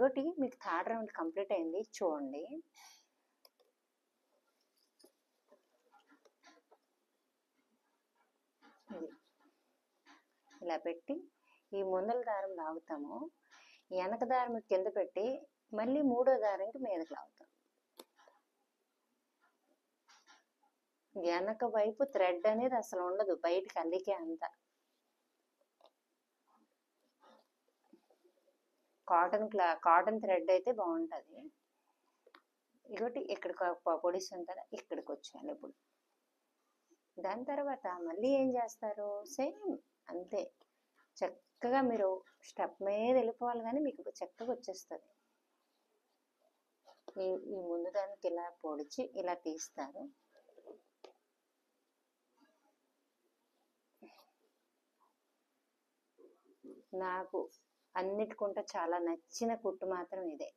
ఇంకోటి మీకు third round complete అయింది చూడండి. ఇలా పెట్టి ఈ ముందల దారం లాగుతాము, వెనక దారం కింద పెట్టి మళ్ళీ మూడో దారంకి మీదకి లాగుతాం. వెనక వైపు థ్రెడ్ అనేది అసలు ఉండదు, బయటకి అల్లికే అంతా. కాటన్ థ్రెడ్ అయితే బాగుంటుంది. ఇంకోటి ఇక్కడ పొడిస్తుంది కదా, ఇక్కడికి వచ్చాను ఇప్పుడు. దాని తర్వాత మళ్ళీ ఏం చేస్తారు, సేమ్ అంతే, చక్కగా మీరు స్టెప్ మీద వెళ్ళిపోవాలి కానీ మీకు చక్కగా వచ్చేస్తుంది. ఈ ముందు దానికి ఇలా పొడిచి ఇలా తీస్తారు. నాకు అన్నిటికంటే చాలా నచ్చిన కుట్టు మాత్రం ఇదే.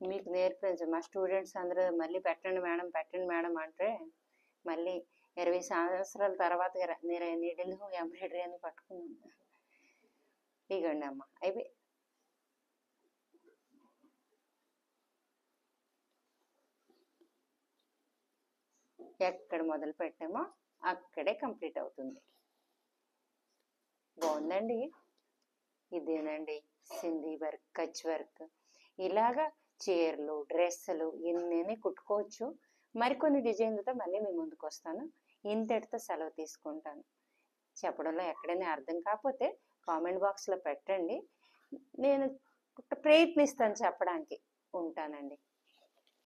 మీకు నేర్పించు మా స్టూడెంట్స్ అందరూ మళ్ళీ పెట్టండి మేడం అంటే మళ్ళీ 20 సంవత్సరాల తర్వాత నీడిల్ ఎంబ్రాయిడరీ అని పట్టుకున్నాను. ఇగోండి అమ్మ, అయిపోయి ఎక్కడ మొదలు పెట్టామో అక్కడే కంప్లీట్ అవుతుంది. బాగుందండి. ఇదేనండి సింధీ వర్క్, కచ్ వర్క్. ఇలాగా చీరలు, డ్రెస్సులు ఎన్నైనా కుట్టుకోవచ్చు. మరికొన్ని డిజైన్లతో మళ్ళీ మీ ముందుకు వస్తాను. ఇంతటితో సెలవు తీసుకుంటాను. చెప్పడంలో ఎక్కడైనా అర్థం కాకపోతే కామెంట్ బాక్స్లో పెట్టండి, నేను ప్రయత్నిస్తాను చెప్పడానికి. ఉంటానండి.